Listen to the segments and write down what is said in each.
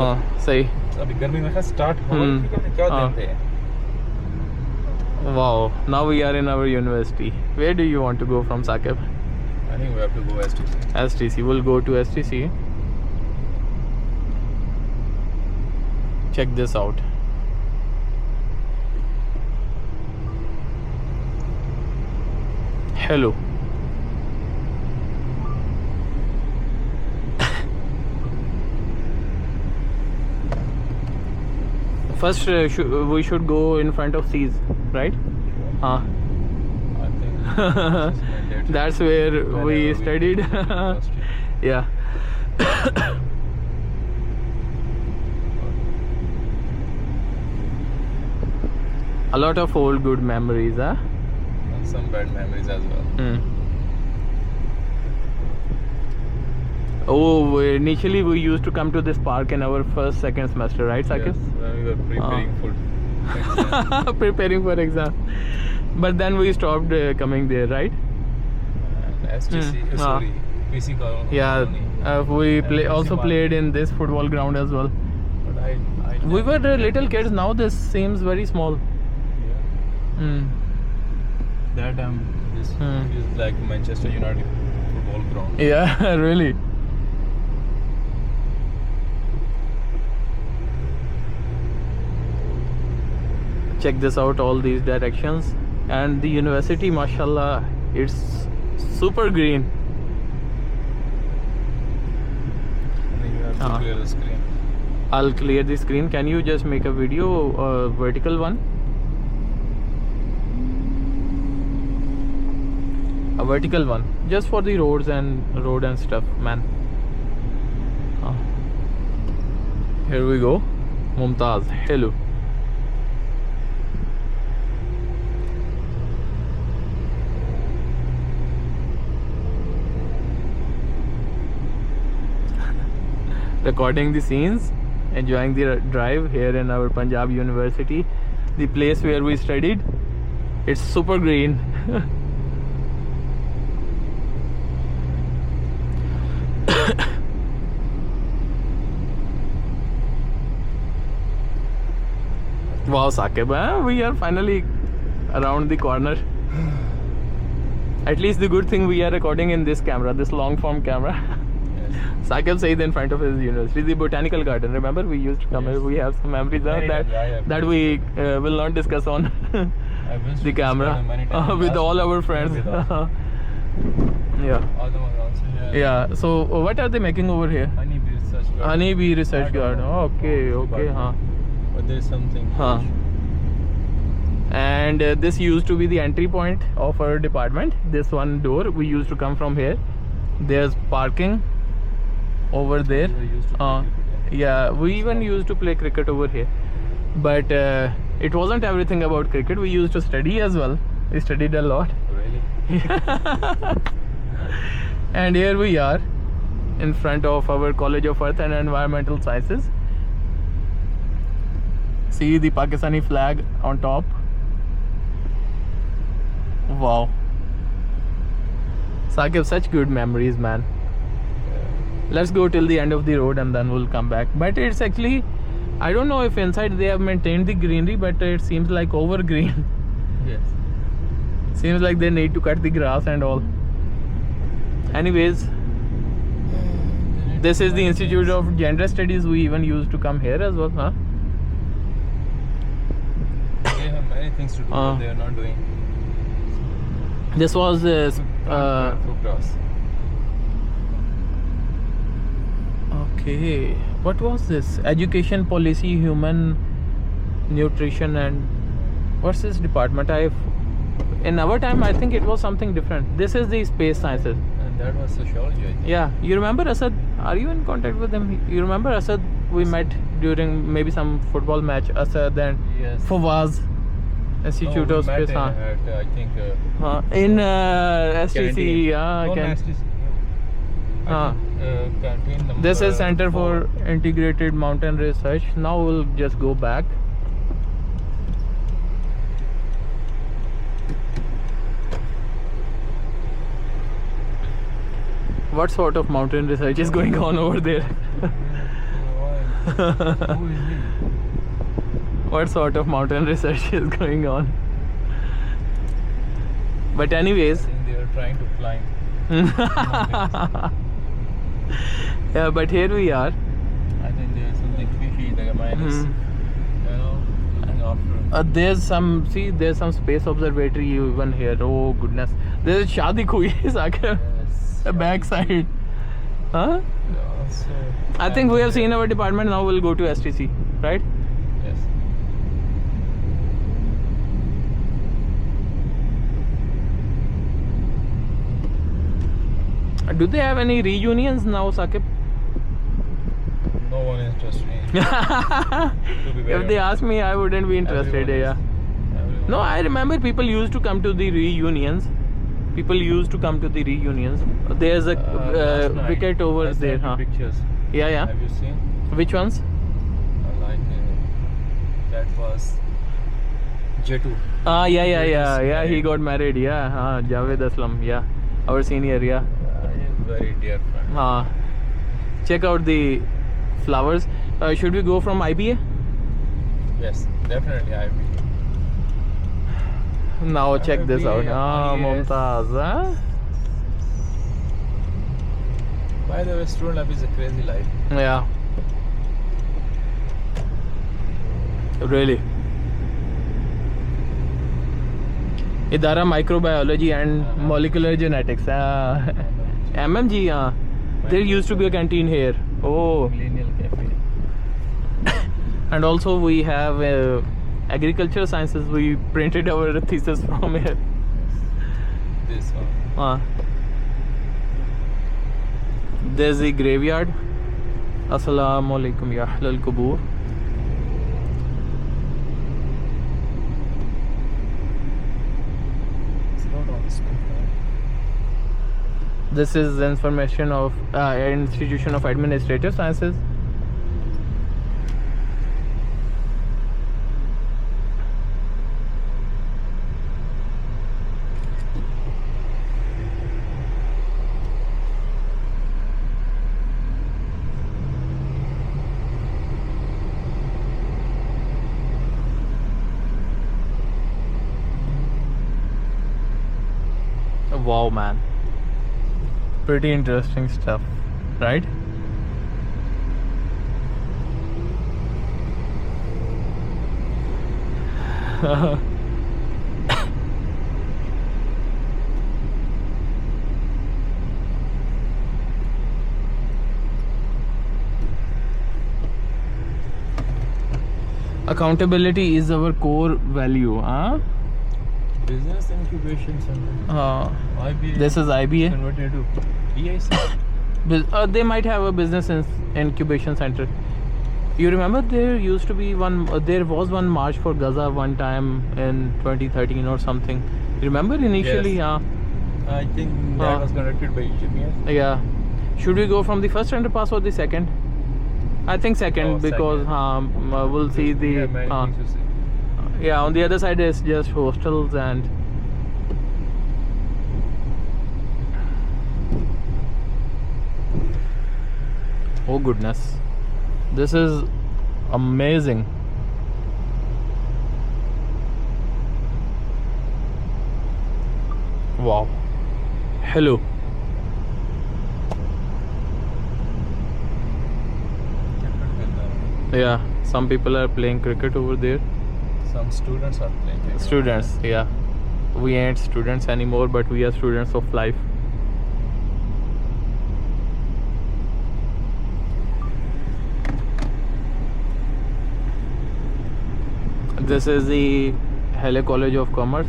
सही. अभी गर्मी में स्टार्ट हो क्या दिन थे. Wow, now we are in our university. Where do you want to go from Saqib? I think we have to go STC. STC. We'll go to STC. Check this out. Hello. First, we should go in front of C's, right? I think That's where we studied. Yeah. A lot of old good memories, huh? And some bad memories as well. Oh, initially we used to come to this park in our first, second semester, right, Saqib? Yes, when we were preparing for exam. Preparing for exam. But then we stopped coming there, right? And STC, sorry, PC colony. Yeah, we also played in this football ground as well. But I We were little kids. Now this seems very small. Yeah. That time this is like Manchester United football ground. Yeah, really. Check this out, all these directions, and the university, mashallah, it's super green. And you have to clear the screen. I'll clear the screen. Can you just make a video, vertical one? A vertical one, just for the road and stuff, man. Here we go. Mumtaz, hello. Recording the scenes, enjoying the drive here in our Punjab University, the place where we studied. It's super green. Wow, Saqib, we are finally around the corner. At least the good thing, we are recording in this camera, this long form camera. Saqib Saeed in front of his university, the botanical garden. Remember, we used to come here. We have some memories that we will not discuss on the camera with all our friends. Yeah. Yeah. So, what are they making over here? Honeybee research garden. Honeybee research garden. Okay. Okay. But there's something. And this used to be the entry point of our department. This one door, we used to come from here. There's parking over there. Yeah, we even used to play cricket over here, but it wasn't everything about cricket. We used to study as well. We studied a lot. Really? And here we are in front of our College of Earth and Environmental Sciences. See the Pakistani flag on top. Wow. Saqib, such good memories, man. Let's go till the end of the road and then we'll come back. But it's actually, I don't know if inside they have maintained the greenery, but it seems like over green. Yes. Seems like they need to cut the grass and all. Anyways, this is the Institute of Gender Studies. We even used to come here as well, huh? They have many things to do, but they are not doing. This was fructose. Okay, what was this? Education Policy, Human Nutrition, and what's this department? In our time, I think it was something different. This is the Space Sciences. And that was sociology, I think. Yeah, you remember Asad? Are you in contact with him? You remember Asad? We met during maybe some football match. Asad and Fawaz, Institute of Space. At, I think. In STC. Canteen this is Center for Integrated Mountain Research. Now we'll just go back. What sort of mountain research is going on over there? Who is he? What sort of mountain research is going on? But I anyways, think they are trying to climb. yeah, but here we are. I think there is something fishy. The mine is, looking after. There's some space observatory even here. Oh goodness, there's Shadi Kui Sakib. Yes. Back side. Huh? Yeah, so, I think we have seen our department. Now we'll go to STC, right? Yes. Do they have any reunions now, Sakib? No one is interested in. To be very If they honest. ask me, I wouldn't be interested. Everyone Yeah. is- everyone No, is- I remember people used to come to the reunions. There's a last night, wicket over I there, sent you huh? Pictures. Yeah, yeah. Have you seen? Which ones? That was J2. Ah, yeah, He He married. got married. Yeah, Javed Aslam. Yeah, our senior. Yeah. He's very dear friend. Check out the flowers. Should we go from IBA? Yes, definitely. I will. Now check this out. IBA, yes. Mumtaz. Huh? By the way, student life is a crazy life. Yeah. Really. Idara Microbiology and Molecular Genetics. MMG. There used to be a canteen here. Oh. Millennial Cafe. And also we have agricultural sciences. We printed our thesis from here. This one. There's the graveyard. Assalamu alaikum ya ahlal qubur. It's not on the screen. This is information of Institution of Administrative Sciences. Wow, man. Pretty interesting stuff, right? Accountability is our core value, huh? Business Incubation Center. IBA. This is IBA. Converted to EIC. They might have a business incubation center. You remember there used to be one. There was one march for Gaza one time in 2013 or something. You remember initially? Yes. I think that was conducted by Egypt. Yeah. Should we go from the first underpass or the second? I think second Oh, because second. we'll see the. Yeah, many things to see. Yeah, on the other side is just hostels and. Oh goodness, this is amazing. Wow. Hello. Yeah, some people are playing cricket over there. Some students are playing cricket. Students, yeah. We ain't students anymore, but we are students of life. This is the Halle College of Commerce.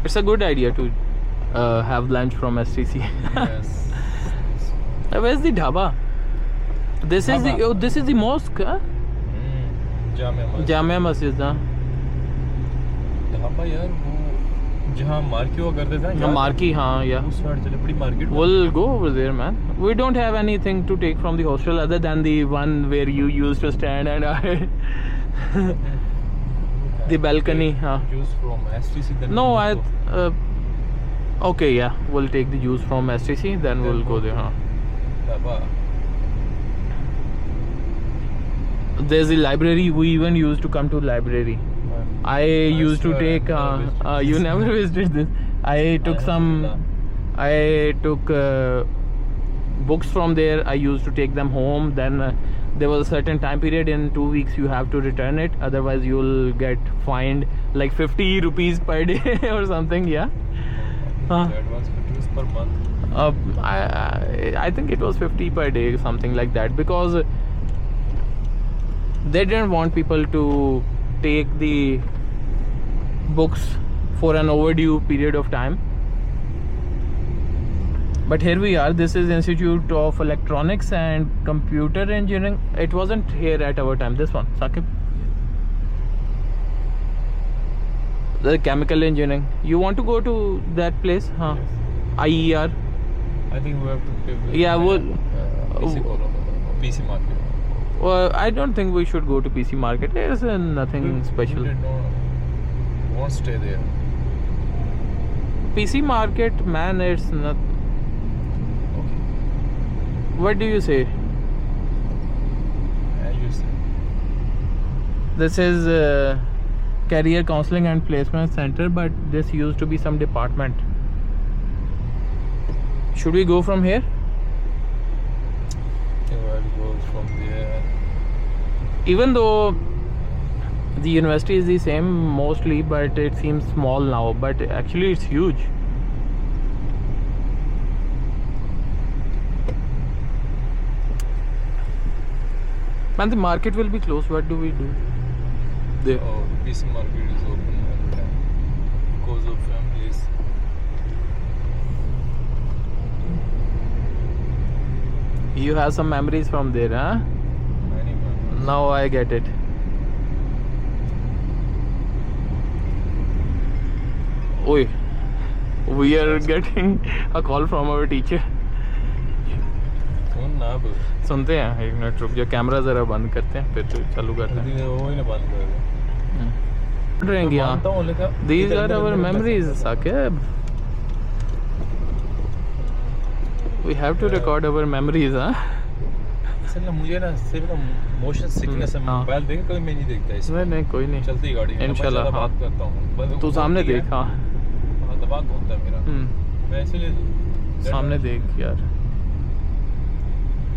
It's a good idea to have lunch from STC. Yes. Where's the dhaba? This is the Dhaba. this is the mosque, huh? Jamia Masjid. Jamia Masjid, huh? Dhaba यार वो जहाँ marquee हुआ करते थे ना Marquee, हाँ, yeah. उस side चले बड़ी market We'll go over there, man. We don't have anything to take from the hostel other than the one where you used to stand and the balcony, huh? Use from STC then No, we go. Okay, yeah, we'll take the juice from STC, then we'll go there. Huh? Dhaba. There's a library. We even used to come to library. I used to swear take. I've never visited You this. never visited this. I took Alhamdulillah. I took books from there. I used to take them home. Then there was a certain time period. In 2 weeks, you have to return it. Otherwise, you'll get fined like 50 rupees per day or something. Yeah. Huh. That was 50 rupees per month. I think it was 50 per day, something like that, because they didn't want people to take the books for an overdue period of time. But here we are. This is Institute of Electronics and Computer Engineering. It wasn't here at our time. This one, Saqib. The chemical engineering. You want to go to that place? Huh? Yes. IER. I think we have to pay. Yeah, PC PC market. Well, I don't think we should go to PC Market. There's nothing special. We did not. Won't stay there. PC Market, man, it's not. Okay. What do you say? As you say. This is Career Counseling and Placement Center, but this used to be some department. Should we go from here? I think I'll go from there. Even though the university is the same mostly, but it seems small now. But actually, it's huge. Man, the market will be closed. What do we do? There. Oh, the PC market is open all the time because of families. You have some memories from there, huh? Many members. Now I get it. Oi, we are getting a call from our teacher. सुन ना अब सुनते हैं, एक minute रुक जाओ, camera जरा बंद करते हैं फिर चालू करते हैं. वो ही ना बंद कर दे. रहेंगे मानता हूँ लेकिन These इधर are अंदर our अंदर memories, पैसा Saqib. We have to record our memories, huh? असल में मुझे ना सिर्फ मोशन सिकनेस है. हाँ. मोबाइल देखे कभी मैं नहीं देखता इसमें. नहीं कोई नहीं. चलती गाड़ी में इंशाल्लाह, मैं हाँ. बात करता हूँ. तू सामने देख. हाँ. हाँ, दिमाग घूमता है मेरा. मैं इसलिए सामने देख यार.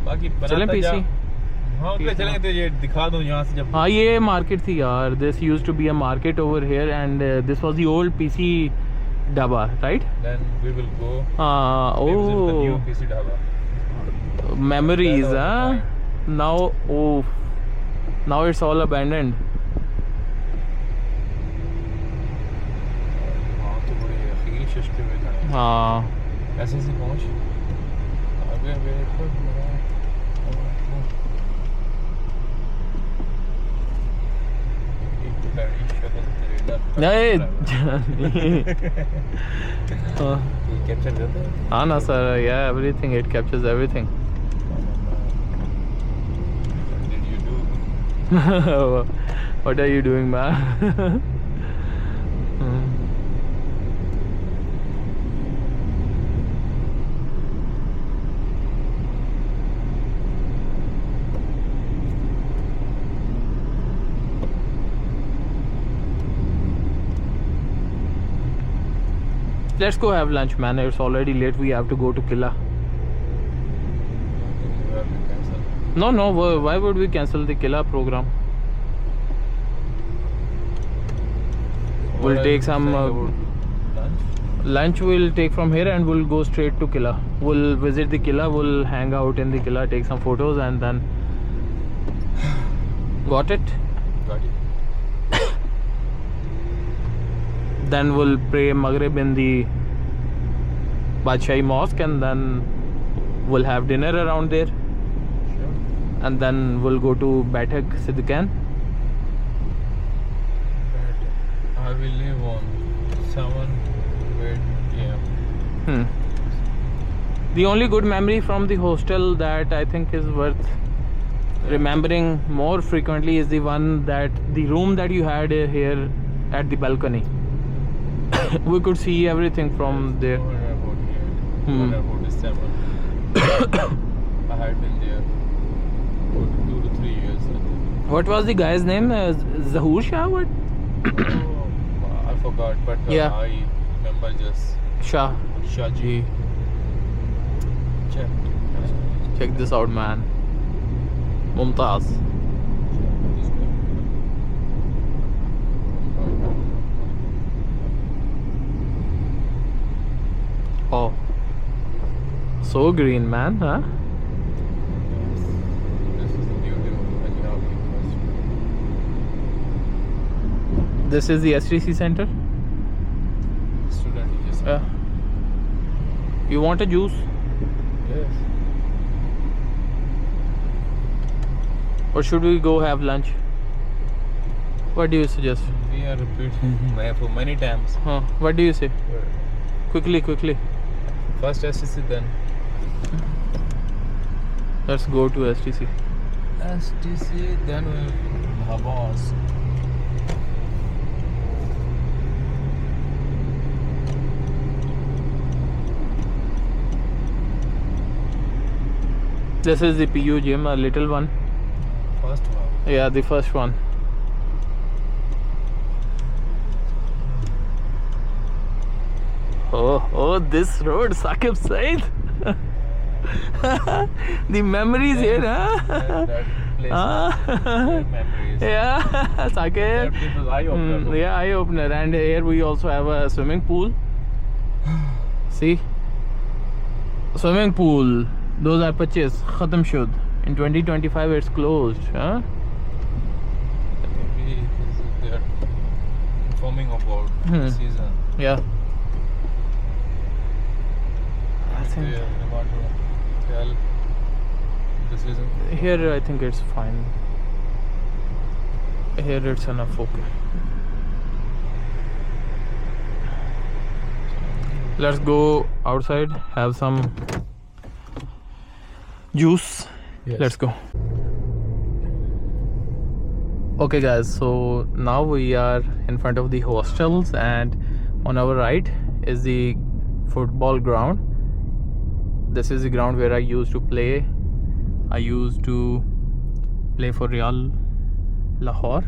बाकी चलें बनाता जा. पीसी. हाँ उधर चलेंगे तो ये दिखा दूँ यहाँ से जब. हाँ, ये मार्केट थी यार. This used to be a market over here, and this was the old PC Dhaba, right? Then we will go. Oh, Visit the new PC Dhaba. memories, That was huh? fine. Now it's all abandoned. हाँ तो बड़े अखीर शस्ते में खड़े हैं. हाँ. ऐसे से पहुँच. आगे देखो मेरा. एक गाड़ी शक्ल ट्रेलर. नहीं. ये कैप्चर करते हैं. हाँ ना sir, yeah, everything, it captures everything. What did you do? What are you doing, man? Let's go have lunch, man. It's already late. We have to go to Killa. I think we have to cancel. No. Why would we cancel the Killa program? We'll What are take you some saying about lunch? lunch. We'll take from here and we'll go straight to Killa. We'll visit the Killa. We'll hang out in the Killa, take some photos, and then. Got it? Got it. Then we'll pray Maghrib in the Badshahi Mosque, and then we'll have dinner around there, Sure. and then we'll go to Baithak Siddiquen. I will leave on 7 p.m. The only good memory from the hostel that I think is worth remembering more frequently is the one that the room that you had here at the balcony. We could see everything from there. One airport here. Hmm. One airport is 7. I had been there for 2 to 3 years. I think. What was the guy's name? Zahoor Shah? What? Oh, I forgot, but Yeah. I remember just Shah. Shaji. Check. Check this out, man. Mumtaz. Oh. So green, man, huh? This is the beauty of Punjab University. This is the STC center. Student is just You want a juice? yes. Or should we go have lunch? What do you suggest? We are repeating for many times. Huh? What do you say? Quickly. First STC, then Let's go to STC. STC, then Bhabas. This is the PU gym, a little one. First one. Yeah, the first one. Oh, this road, Saqib Said. The memories here, huh? That place. Ah. Great memories. Yeah, That Saqib. place was eye-opener. Yeah, eye opener. And here we also have a swimming pool. See? Swimming pool. Those are purchased. Khatam shud. In 2025 it's closed. Huh? Maybe they are informing about the season. Yeah. I They think want to tell the season. here I think it's fine. Here it's enough. Okay. Let's go outside, have some juice. Yes. Let's go. Okay guys, so now we are in front of the hostels and on our right is the football ground. This is the ground where I used to play. I used to play for Real Lahore.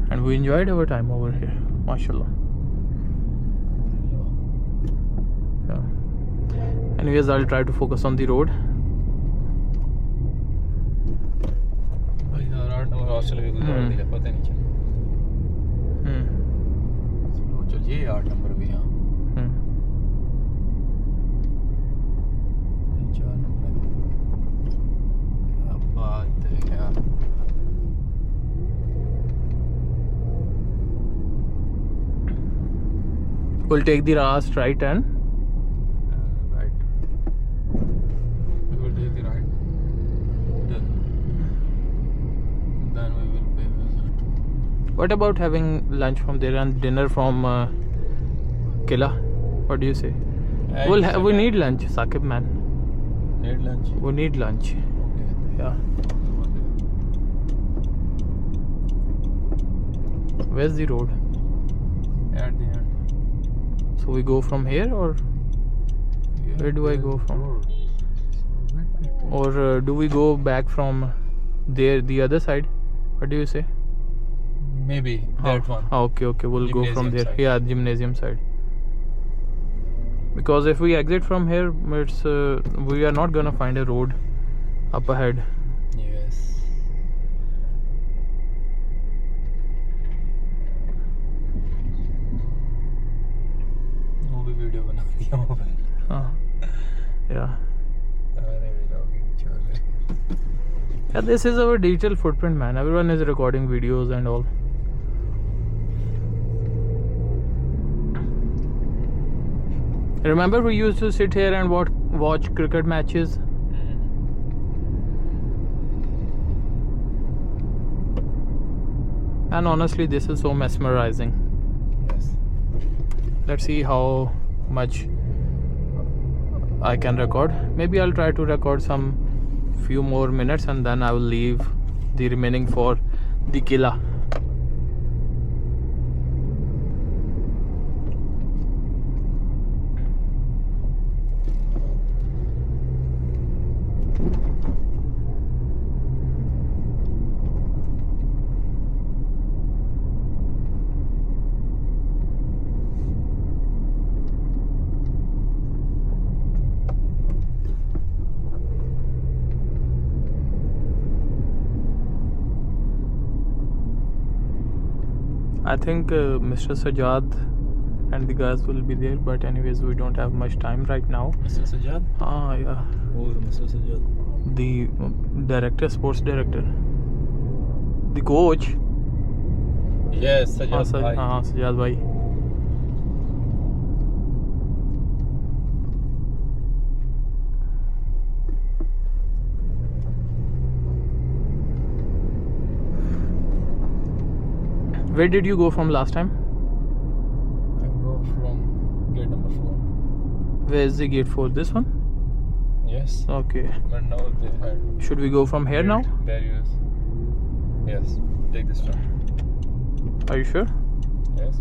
And we enjoyed our time over here, mashallah. Yeah. Anyways, I'll try to focus on the road. भाई यार 8 number hostel भी गुजार दिया पता नहीं चला चलो चलिए 8 नंबर भी यहाँ 4 नंबर क्या बात है यार We'll take the last right turn. right we will take the right then we will pay visit. What about having lunch from there and dinner from Killa? What do you say? We need lunch, Saqib man. Need lunch. We need lunch. Okay. Yeah. Where's the road? At the end. So we go from here, or Yeah, where do I there's go from? road. Wait. or do we go back from there, the other side? What do you say? Maybe that one. Okay. We'll go from Gymnasium there. side. Yeah, gymnasium side. Because if we exit from here, it's we are not gonna find a road up ahead. Yes. वो भी video बना दिया mobile Yeah. अरे vlogging चल रही Yeah, this is our digital footprint, man. Everyone is recording videos and all. Remember we used to sit here and watch cricket matches? And honestly, this is so mesmerizing. Yes. Let's see how much I can record. Maybe I'll try to record some few more minutes and then I will leave the remaining for The Killa. I think Mr. Sajjad and the guys will be there, but anyways, we don't have much time right now. Mr. Sajjad? Ah, yeah. Who is Mr. Sajjad? The director, sports director. The coach. Yes, Sajjad bhai. Sajjad bhai. Where did you go from last time? I go from gate number 4. Where is the gate for this one? Yes. Okay. But now they had Should we go from here now? barriers. Yes. Take this turn. Are you sure? Yes.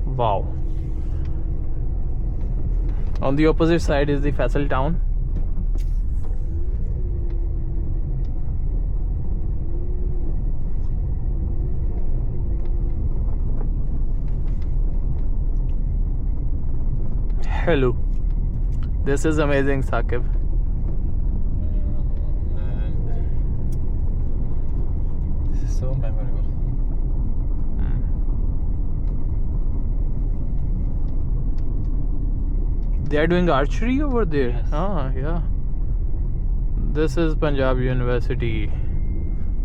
Wow. On the opposite side is the Faisal town. Hello. This is amazing, Saqib. Man. This is so memorable. They are doing archery over there. Yes. Ah, yeah. This is Punjab University.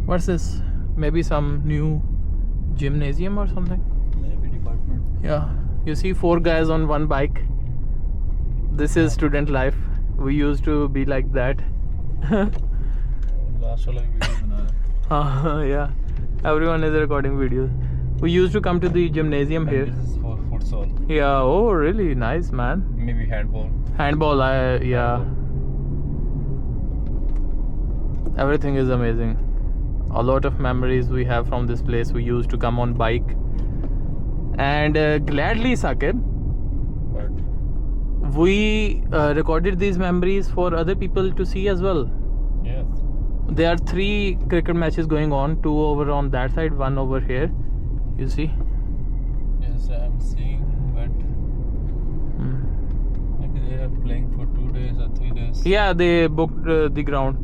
What's this? Maybe some new gymnasium or something? Maybe department. Yeah. You see 4 guys on one bike. This is student life. We used to be like that. Last वाला video बनाया. Yeah. Everyone is recording videos. We used to come to the gymnasium here. This is for futsal. Yeah. Oh, really? Nice, man. Maybe handball. Handball. Yeah. Everything is amazing. A lot of memories we have from this place. We used to come on bike. And gladly, Saqib, But we recorded these memories for other people to see as well. yes. There are 3 cricket matches going on, 2 over on that side, 1 over here. You see? Yes, I'm seeing, but maybe they are playing for 2 days or 3 days. Yeah, they booked the ground.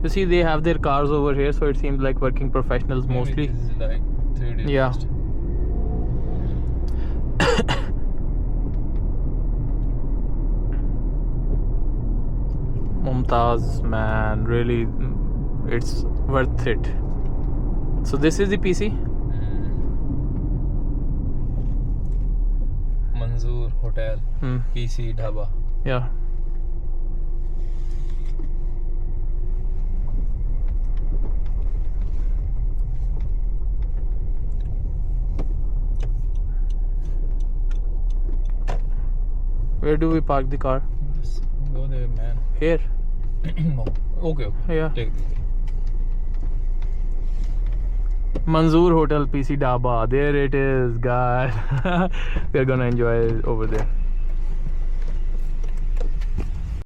You see, they have their cars over here, so it seems like working professionals Maybe mostly. This is like 3 days. Yeah. First. Mumtaz, man, really, it's worth it. So this is the PC. Manzoor Hotel, PC Dhaba. Yeah. Where do we park the car? Just go there, man. Here. No. Okay. Yeah. Take it. Manzoor Hotel, PC Dhaba. There it is, guys. We are gonna enjoy over there.